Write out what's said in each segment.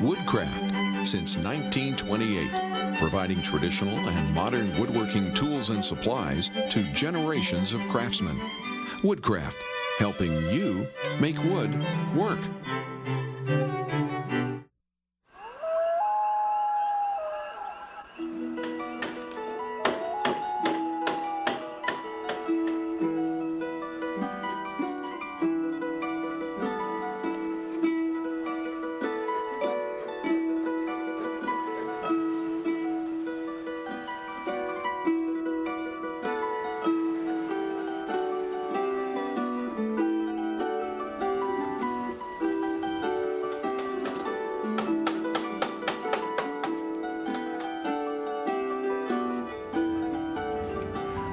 Woodcraft since 1928, providing traditional and modern woodworking tools and supplies to generations of craftsmen. Woodcraft, helping you make wood work.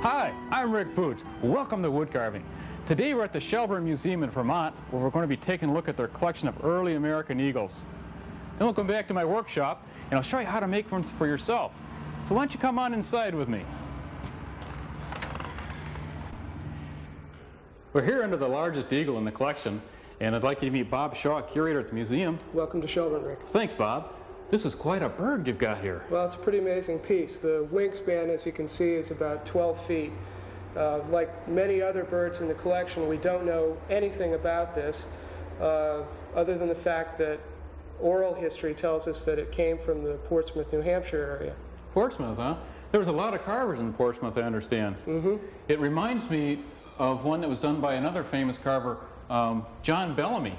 Hi, I'm Rick Butz. Welcome to wood carving. Today we're at the Shelburne Museum in Vermont, where we're going to be taking a look at their collection of early American eagles. Then we'll come back to my workshop and I'll show you how to make ones for yourself. So why don't you come on inside with me? We're here under the largest eagle in the collection, and I'd like you to meet Bob Shaw, curator at the museum. Welcome to Shelburne, Rick. Thanks, Bob. This is quite a bird you've got here. Well, it's a pretty amazing piece. The wingspan, as you can see, is about 12 feet. Like many other birds in the collection, we don't know anything about this, other than the fact that oral history tells us that it came from the Portsmouth, New Hampshire area. Portsmouth, huh? There was a lot of carvers in Portsmouth, I understand. Mm-hmm. It reminds me of one that was done by another famous carver, John Bellamy.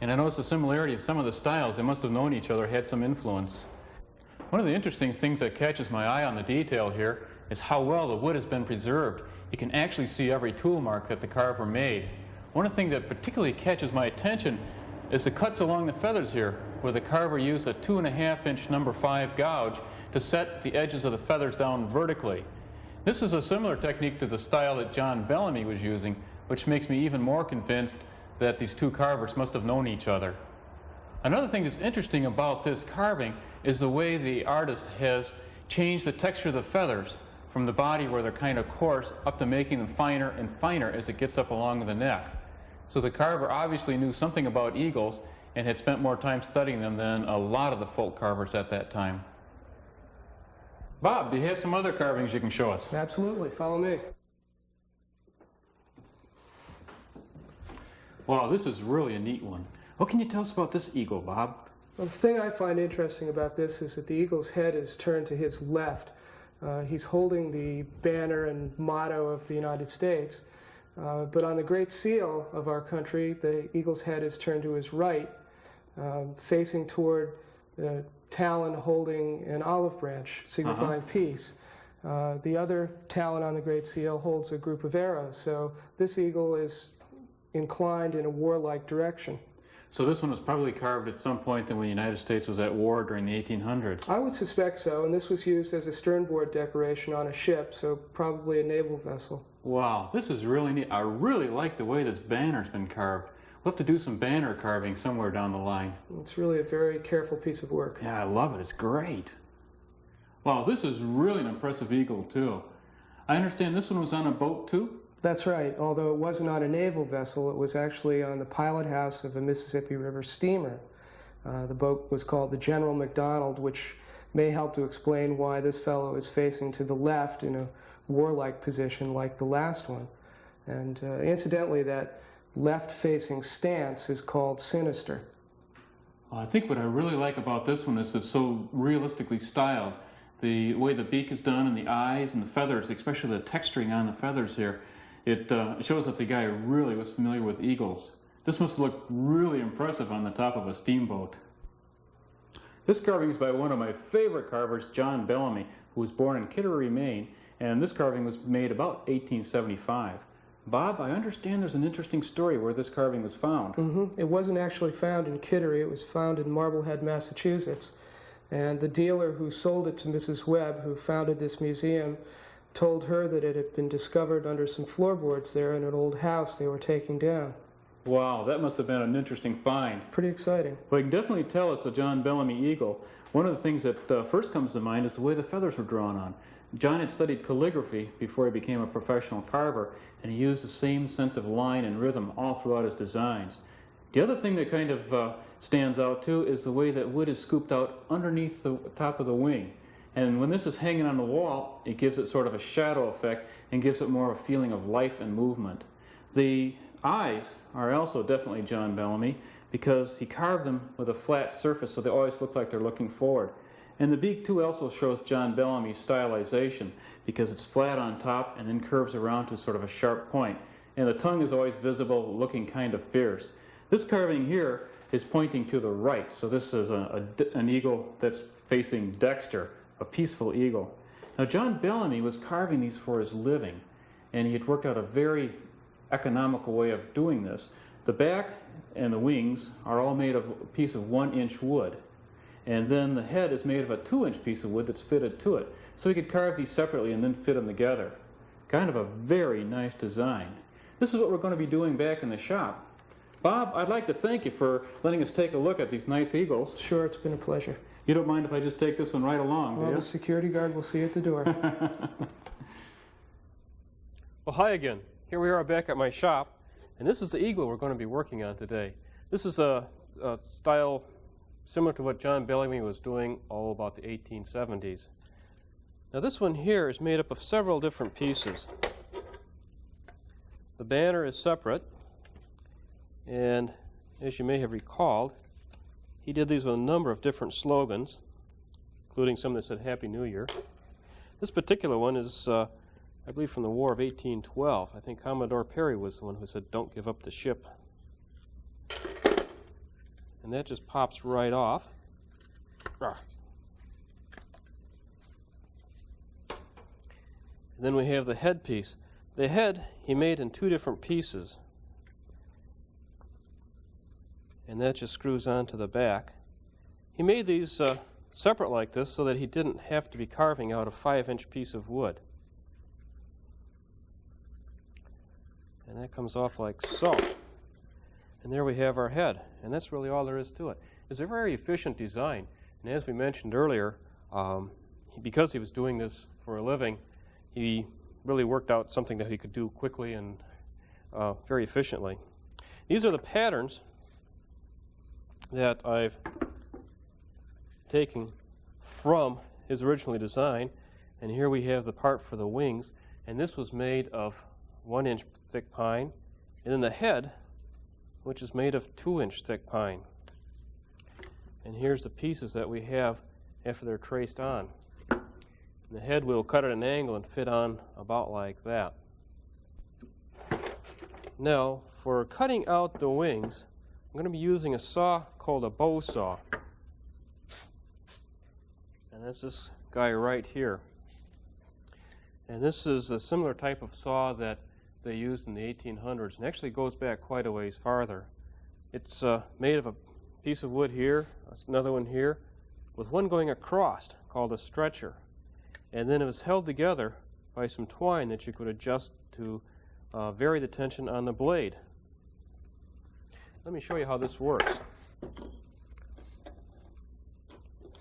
And I noticed a similarity of some of the styles. They must have known each other, had some influence. One of the interesting things that catches my eye on the detail here is how well the wood has been preserved. You can actually see every tool mark that the carver made. One of the things that particularly catches my attention is the cuts along the feathers here, where the carver used a 2.5-inch number 5 gouge to set the edges of the feathers down vertically. This is a similar technique to the style that John Bellamy was using, which makes me even more convinced that these two carvers must have known each other. Another thing that's interesting about this carving is the way the artist has changed the texture of the feathers from the body, where they're kind of coarse, up to making them finer and finer as it gets up along the neck. So the carver obviously knew something about eagles and had spent more time studying them than a lot of the folk carvers at that time. Bob, do you have some other carvings you can show us? Absolutely. Follow me. Wow, this is really a neat one. What can you tell us about this eagle, Bob? Well, the thing I find interesting about this is that the eagle's head is turned to his left. He's holding the banner and motto of the United States. But on the Great Seal of our country, the eagle's head is turned to his right, facing toward the talon holding an olive branch, signifying peace. The other talon on the Great Seal holds a group of arrows. So this eagle is inclined in a warlike direction. So this one was probably carved at some point when the United States was at war during the 1800s. I would suspect so, and this was used as a sternboard decoration on a ship, so probably a naval vessel. Wow, this is really neat. I really like the way this banner's been carved. We'll have to do some banner carving somewhere down the line. It's really a very careful piece of work. Yeah, I love it. It's great. Wow, this is really an impressive eagle, too. I understand this one was on a boat, too? That's right. Although it wasn't on a naval vessel, it was actually on the pilot house of a Mississippi River steamer. The boat was called the General McDonald, which may help to explain why this fellow is facing to the left in a warlike position like the last one. And incidentally, that left-facing stance is called sinister. Well, I think what I really like about this one is it's so realistically styled. The way the beak is done and the eyes and the feathers, especially the texturing on the feathers here, it shows that the guy really was familiar with eagles. This must look really impressive on the top of a steamboat. This carving is by one of my favorite carvers, John Bellamy, who was born in Kittery, Maine, and this carving was made about 1875. Bob, I understand there's an interesting story where this carving was found. Mm-hmm. It wasn't actually found in Kittery. It was found in Marblehead, Massachusetts. And the dealer who sold it to Mrs. Webb, who founded this museum, told her that it had been discovered under some floorboards there in an old house they were taking down. Wow, that must have been an interesting find. Pretty exciting. Well, you can definitely tell it's a John Bellamy eagle. One of the things that first comes to mind is the way the feathers were drawn on. John had studied calligraphy before he became a professional carver, and he used the same sense of line and rhythm all throughout his designs. The other thing that kind of stands out too is the way that wood is scooped out underneath the top of the wing. And when this is hanging on the wall, it gives it sort of a shadow effect and gives it more of a feeling of life and movement. The eyes are also definitely John Bellamy because he carved them with a flat surface so they always look like they're looking forward. And the beak too also shows John Bellamy's stylization because it's flat on top and then curves around to sort of a sharp point. And the tongue is always visible, looking kind of fierce. This carving here is pointing to the right, so this is an eagle that's facing Dexter, a peaceful eagle. Now John Bellamy was carving these for his living, and he had worked out a very economical way of doing this. The back and the wings are all made of a piece of 1-inch wood, and then the head is made of a 2-inch piece of wood that's fitted to it. So he could carve these separately and then fit them together. Kind of a very nice design. This is what we're going to be doing back in the shop. Bob, I'd like to thank you for letting us take a look at these nice eagles. Sure, it's been a pleasure. You don't mind if I just take this one right along, do Well, you? the security guard will see you at the door. Well, hi again. Here we are back at my shop, and this is the eagle we're going to be working on today. This is a style similar to what John Bellamy was doing all about the 1870s. Now this one here is made up of several different pieces. The banner is separate, and as you may have recalled, he did these with a number of different slogans, including some that said Happy New Year. This particular one is, I believe, from the War of 1812. I think Commodore Perry was the one who said, "Don't give up the ship." And that just pops right off. And then we have the headpiece. The head he made in 2 different pieces. And that just screws onto the back. He made these separate like this so that he didn't have to be carving out a 5-inch piece of wood. And that comes off like so. And there we have our head. And that's really all there is to it. It's a very efficient design. And as we mentioned earlier, because he was doing this for a living, he really worked out something that he could do quickly and very efficiently. These are the patterns that I've taken from his original design, and here we have the part for the wings, and this was made of 1-inch thick pine, and then the head, which is made of 2-inch thick pine. And here's the pieces that we have after they're traced on. And the head will cut at an angle and fit on about like that. Now, for cutting out the wings, I'm going to be using a saw called a bow saw. And that's this guy right here. And this is a similar type of saw that they used in the 1800s, and actually goes back quite a ways farther. It's made of a piece of wood here, another one here, with one going across called a stretcher. And then it was held together by some twine that you could adjust to vary the tension on the blade. Let me show you how this works.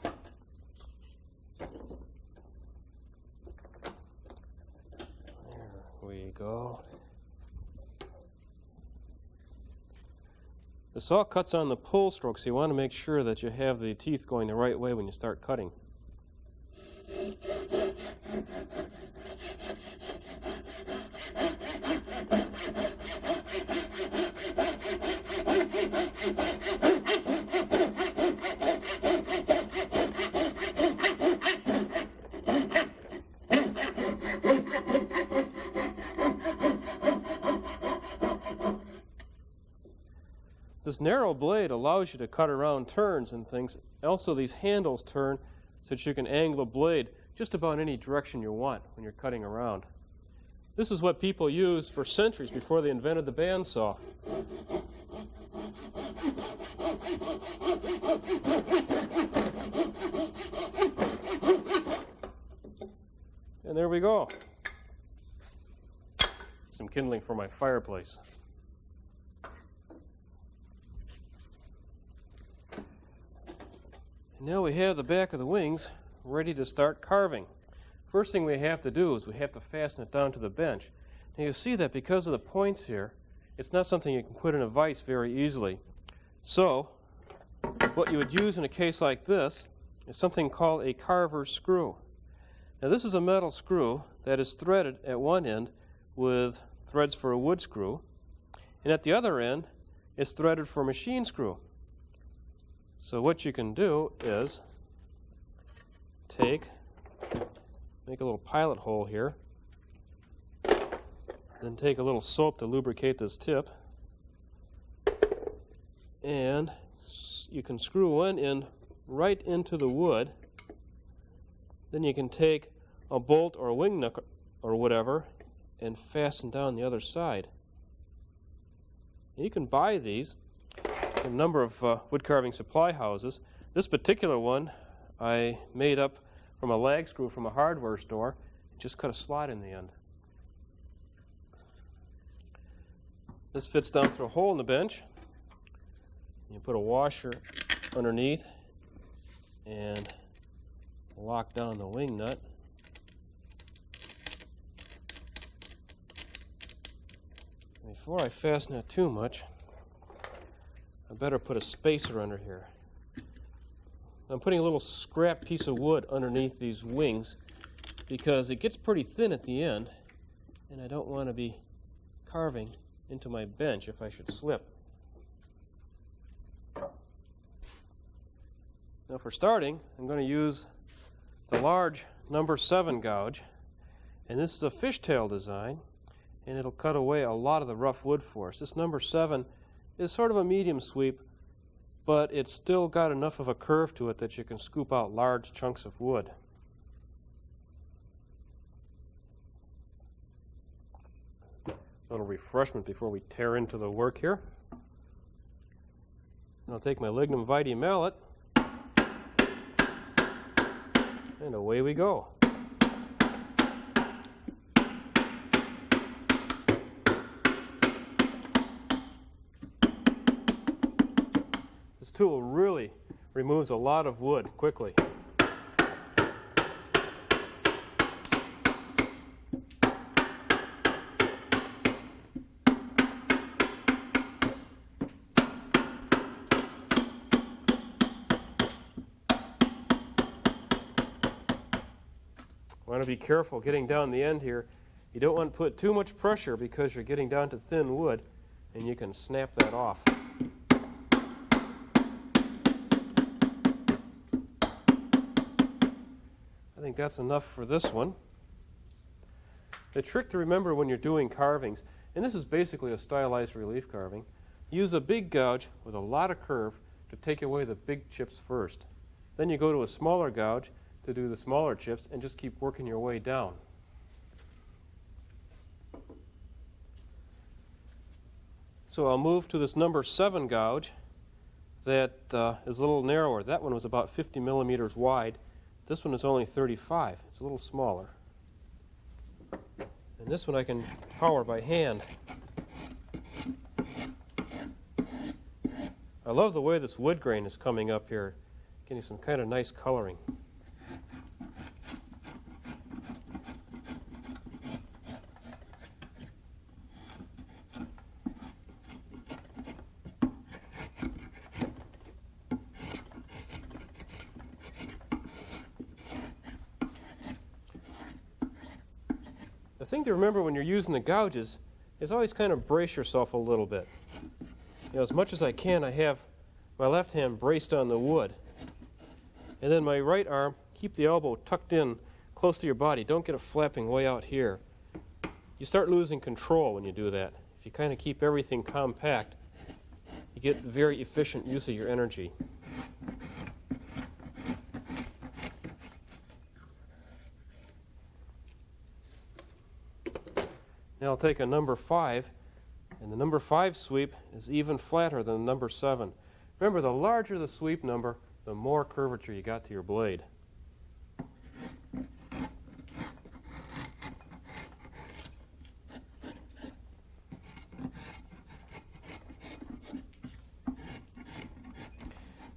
There we go. The saw cuts on the pull stroke, so you want to make sure that you have the teeth going the right way when you start cutting. This narrow blade allows you to cut around turns and things. Also, these handles turn so that you can angle the blade just about any direction you want when you're cutting around. This is what people used for centuries before they invented the bandsaw. And there we go. Some kindling for my fireplace. Now we have the back of the wings ready to start carving. First thing we have to do is we have to fasten it down to the bench. Now you see that because of the points here, it's not something you can put in a vise very easily. So what you would use in a case like this is something called a carver's screw. Now this is a metal screw that is threaded at one end with threads for a wood screw, and at the other end is threaded for a machine screw. So what you can do is make a little pilot hole here, then take a little soap to lubricate this tip, and you can screw one end right into the wood. Then you can take a bolt or a wing nut or whatever and fasten down the other side. And you can buy these at a number of wood carving supply houses. This particular one I made up from a lag screw from a hardware store. Just cut a slot in the end. This fits down through a hole in the bench. You put a washer underneath and lock down the wing nut. Before I fasten it too much, I better put a spacer under here. I'm putting a little scrap piece of wood underneath these wings because it gets pretty thin at the end, and I don't want to be carving into my bench if I should slip. Now for starting, I'm going to use the large number 7 gouge, and this is a fishtail design, and it'll cut away a lot of the rough wood for us. This number 7 is sort of a medium sweep, but it's still got enough of a curve to it that you can scoop out large chunks of wood. A little refreshment before we tear into the work here. I'll take my lignum vitae mallet, and away we go. This tool really removes a lot of wood quickly. Want to be careful getting down the end here. You don't want to put too much pressure because you're getting down to thin wood, and you can snap that off. I think that's enough for this one. The trick to remember when you're doing carvings, and this is basically a stylized relief carving, use a big gouge with a lot of curve to take away the big chips first. Then you go to a smaller gouge to do the smaller chips and just keep working your way down. So I'll move to this number 7 gouge that is a little narrower. That one was about 50 millimeters wide. This one is only 35. It's a little smaller. And this one I can power by hand. I love the way this wood grain is coming up here, getting some kind of nice coloring. The thing to remember when you're using the gouges is always kind of brace yourself a little bit. You know, as much as I can, I have my left hand braced on the wood. And then my right arm, keep the elbow tucked in close to your body. Don't get it flapping way out here. You start losing control when you do that. If you kind of keep everything compact, you get very efficient use of your energy. Now I'll take a number 5, and the number 5 sweep is even flatter than the number 7. Remember, the larger the sweep number, the more curvature you got to your blade.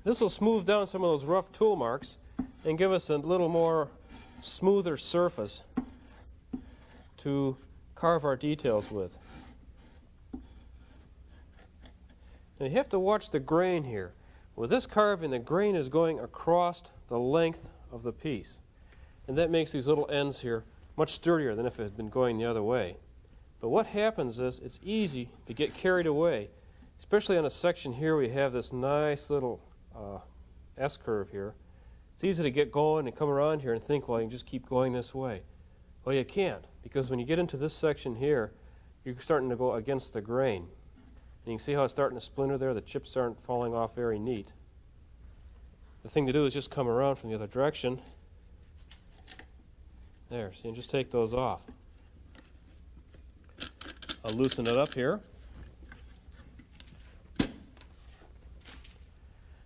This will smooth down some of those rough tool marks and give us a little more smoother surface to carve our details with. Now you have to watch the grain here. With this carving, the grain is going across the length of the piece. And that makes these little ends here much sturdier than if it had been going the other way. But what happens is it's easy to get carried away, especially on a section here where you have this nice little S-curve here. It's easy to get going and come around here and think, well, you can just keep going this way. Well, you can't, because when you get into this section here, you're starting to go against the grain. And you can see how it's starting to splinter there. The chips aren't falling off very neat. The thing to do is just come around from the other direction. There, so you can just take those off. I'll loosen it up here.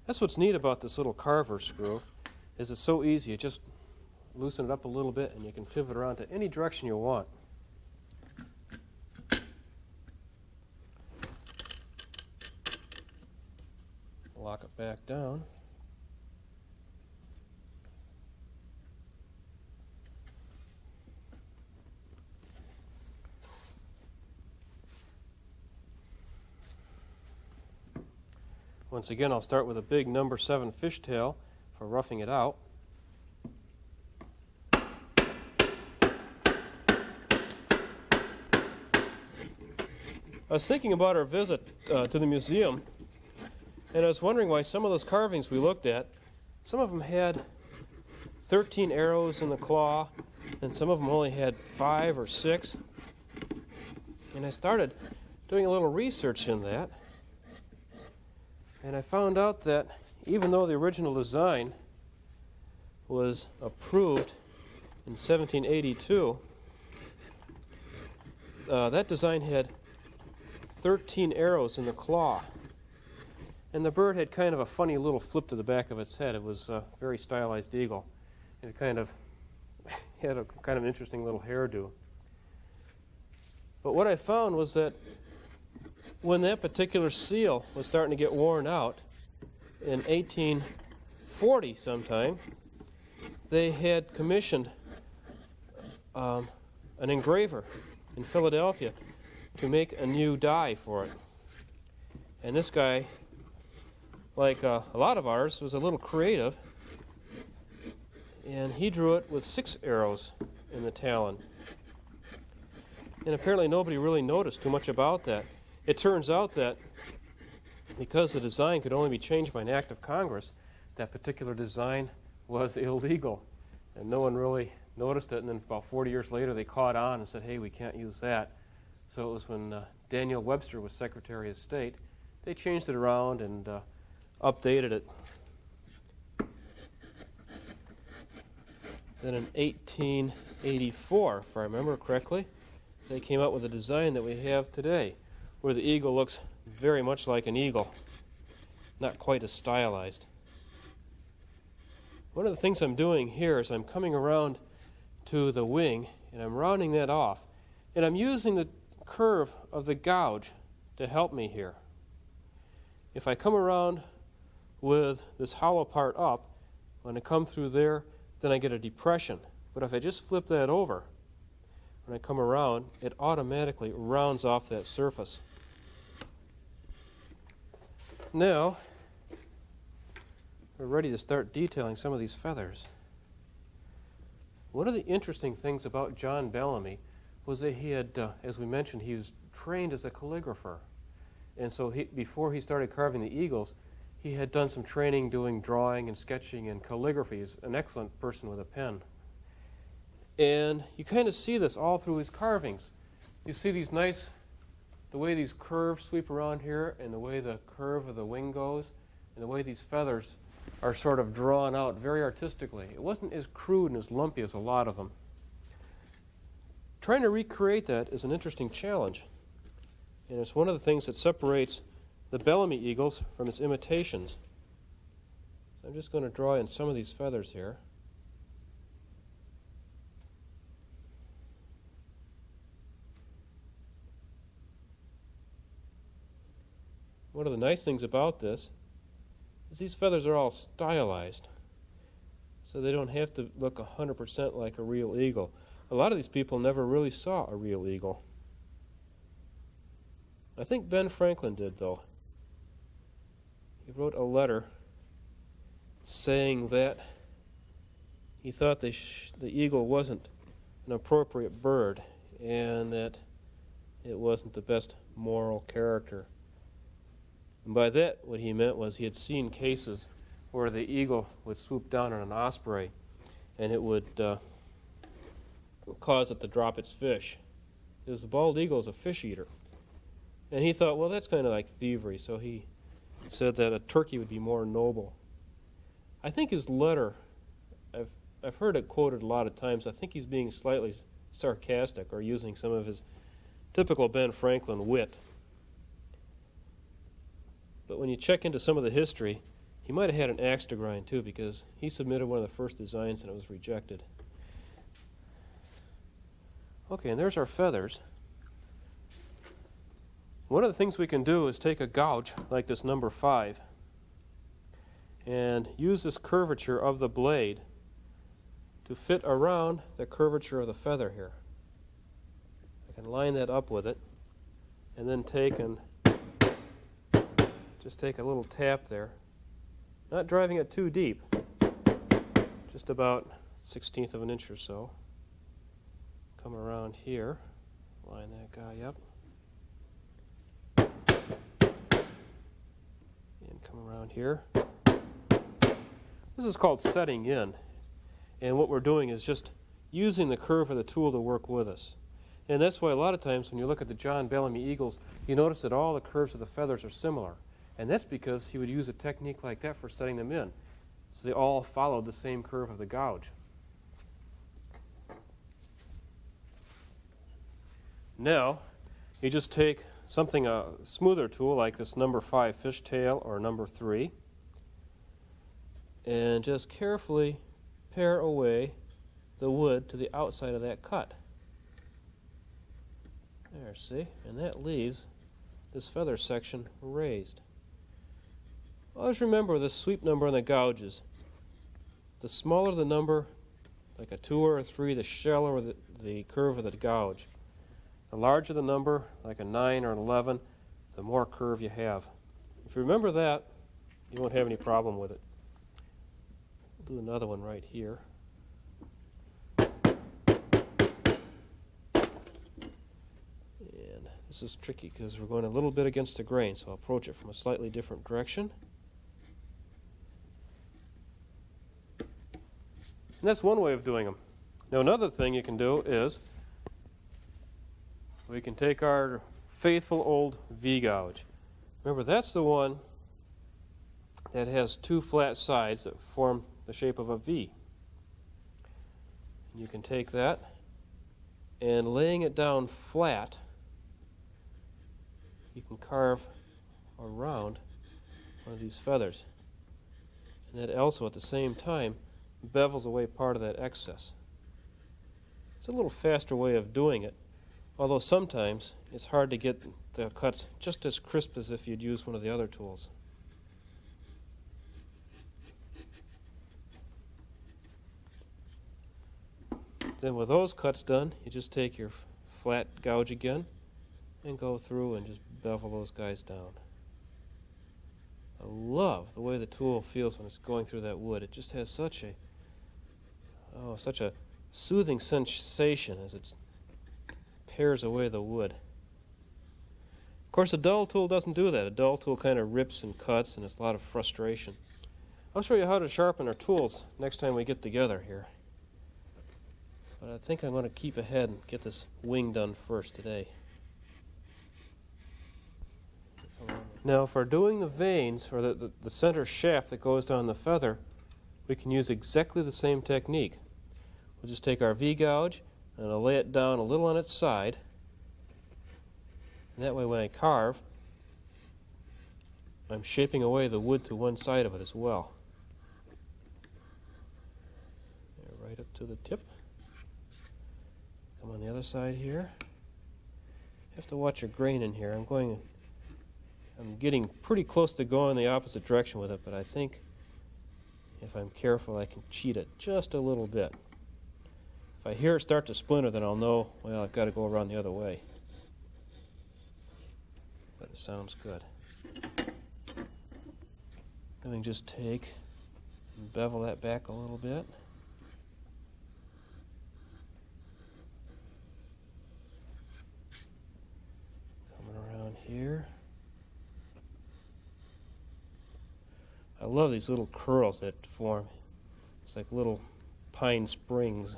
That's what's neat about this little carver screw, is it's so easy. You just loosen it up a little bit and you can pivot around to any direction you want. Lock it back down. Once again, I'll start with a big number 7 fishtail for roughing it out. I was thinking about our visit to the museum, and I was wondering why some of those carvings we looked at, some of them had 13 arrows in the claw, and some of them only had 5 or 6. And I started doing a little research in that. And I found out that even though the original design was approved in 1782, that design had 13 arrows in the claw. And the bird had kind of a funny little flip to the back of its head. It was a very stylized eagle. And it kind of had a kind of interesting little hairdo. But what I found was that when that particular seal was starting to get worn out in 1840 sometime, they had commissioned an engraver in Philadelphia to make a new die for it. And this guy, like a lot of ours, was a little creative, and he drew it with 6 arrows in the talon. And apparently nobody really noticed too much about that. It turns out that because the design could only be changed by an act of Congress, that particular design was illegal. And no one really noticed it, and then about 40 years later they caught on and said, hey, we can't use that. So it was when Daniel Webster was Secretary of State, they changed it around and updated it. Then in 1884, if I remember correctly, they came out with a design that we have today, where the eagle looks very much like an eagle, not quite as stylized. One of the things I'm doing here is I'm coming around to the wing, and I'm rounding that off, and I'm using the curve of the gouge to help me here. If I come around with this hollow part up, when I come through there, then I get a depression. But if I just flip that over, when I come around, it automatically rounds off that surface. Now, we're ready to start detailing some of these feathers. One of the interesting things about John Bellamy was that he had, as we mentioned, he was trained as a calligrapher. And so before he started carving the eagles, he had done some training doing drawing and sketching and calligraphy. He's an excellent person with a pen. And you kind of see this all through his carvings. You see these nice, the way these curves sweep around here, and the way the curve of the wing goes, and the way these feathers are sort of drawn out very artistically. It wasn't as crude and as lumpy as a lot of them. Trying to recreate that is an interesting challenge. And it's one of the things that separates the Bellamy eagles from its imitations. So I'm just going to draw in some of these feathers here. One of the nice things about this is these feathers are all stylized, so they don't have to look 100% like a real eagle. A lot of these people never really saw a real eagle. I think Ben Franklin did, though. he wrote a letter saying that he thought the eagle wasn't an appropriate bird and that it wasn't the best moral character. And by that, what he meant was he had seen cases where the eagle would swoop down on an osprey and it would cause it to drop its fish. Because the bald eagle is a fish eater. And he thought, well, that's kind of like thievery, so he said that a turkey would be more noble. I think his letter, I've heard it quoted a lot of times. I think he's being slightly sarcastic or using some of his typical Ben Franklin wit. But when you check into some of the history, he might have had an axe to grind too, because he submitted one of the first designs and it was rejected. Okay, and there's our feathers. One of the things we can do is take a gouge like this number 5 and use this curvature of the blade to fit around the curvature of the feather here. I can line that up with it and then just take a little tap there, not driving it too deep, just about 1/16 of an inch or so. Come around here, line that guy up, and come around here. This is called setting in, and what we're doing is just using the curve of the tool to work with us. And that's why a lot of times when you look at the John Bellamy eagles, you notice that all the curves of the feathers are similar. And that's because he would use a technique like that for setting them in. So they all followed the same curve of the gouge. Now, you just take something, a smoother tool like this number 5 fishtail or number 3, and just carefully pare away the wood to the outside of that cut. There, see? And that leaves this feather section raised. Always remember the sweep number on the gouges. The smaller the number, like a 2 or a 3, the shallower the curve of the gouge. The larger the number, like a 9 or an 11, the more curve you have. If you remember that, you won't have any problem with it. We'll do another one right here. And this is tricky because we're going a little bit against the grain, so I'll approach it from a slightly different direction. And that's one way of doing them. Now another thing you can do is we can take our faithful old V-gouge. Remember, that's the one that has 2 flat sides that form the shape of a V. And you can take that and laying it down flat, you can carve around one of these feathers. And that also at the same time bevels away part of that excess. It's a little faster way of doing it, although sometimes it's hard to get the cuts just as crisp as if you'd use one of the other tools. Then with those cuts done, you just take your flat gouge again and go through and just bevel those guys down. I love the way the tool feels when it's going through that wood. It just has such a soothing sensation as it pares away the wood. Of course, a dull tool doesn't do that. A dull tool kind of rips and cuts, and it's a lot of frustration. I'll show you how to sharpen our tools next time we get together here. But I think I'm going to keep ahead and get this wing done first today. Now, for doing the veins, or the center shaft that goes down the feather, we can use exactly the same technique. We'll just take our V-gouge and I'll lay it down a little on its side. And that way when I carve, I'm shaping away the wood to one side of it as well. There, right up to the tip. Come on the other side here. You have to watch your grain in here. I'm getting pretty close to going the opposite direction with it, but I think if I'm careful I can cheat it just a little bit. If I hear it start to splinter, then I'll know, well, I've got to go around the other way. But it sounds good. And we can just take and bevel that back a little bit. Coming around here. I love these little curls that form. It's like little pine springs.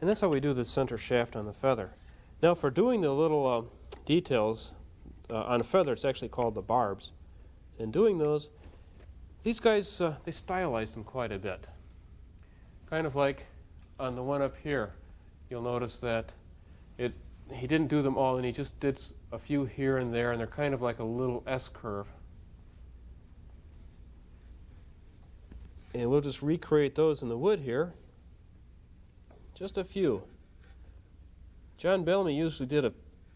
And that's how we do the center shaft on the feather. Now for doing the little details on a feather, it's actually called the barbs. And doing those, these guys, they stylized them quite a bit. Kind of like on the one up here, you'll notice that he didn't do them all, and he just did a few here and there, and they're kind of like a little S-curve. And we'll just recreate those in the wood here. Just a few. John Bellamy usually did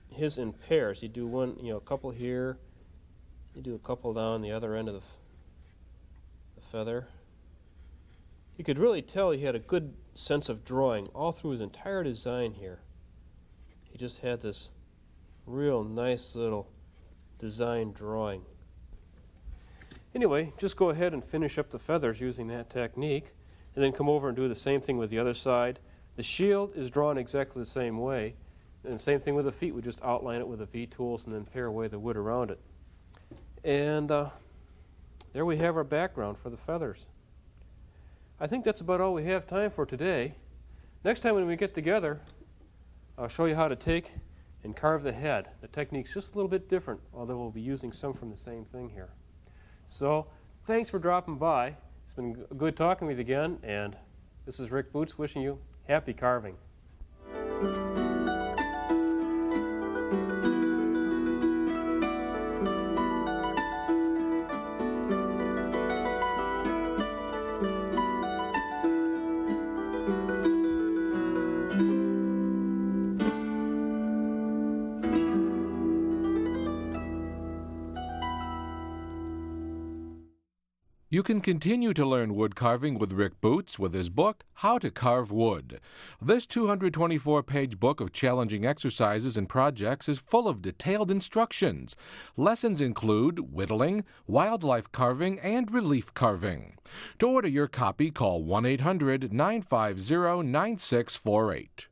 his in pairs. He'd do one, a couple here. He'd do a couple down the other end of the feather. You could really tell he had a good sense of drawing all through his entire design here. He just had this real nice little design drawing. Anyway, just go ahead and finish up the feathers using that technique, and then come over and do the same thing with the other side. The shield is drawn exactly the same way, and same thing with the feet. We just outline it with the V-tools and then pare away the wood around it. And there we have our background for the feathers. I think that's about all we have time for today. Next time when we get together, I'll show you how to take and carve the head. The technique's just a little bit different, although we'll be using some from the same thing here. So, thanks for dropping by. It's been good talking with you again, and this is Rick Butz wishing you happy carving. You can continue to learn wood carving with Rick Butz with his book, How to Carve Wood. This 224-page book of challenging exercises and projects is full of detailed instructions. Lessons include whittling, wildlife carving, and relief carving. To order your copy, call 1-800-950-9648.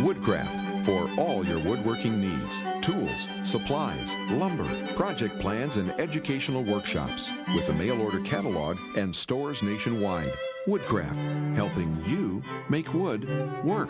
Woodcraft, for all your woodworking needs. Tools, supplies, lumber, project plans, and educational workshops. With a mail-order catalog and stores nationwide. Woodcraft, helping you make wood work.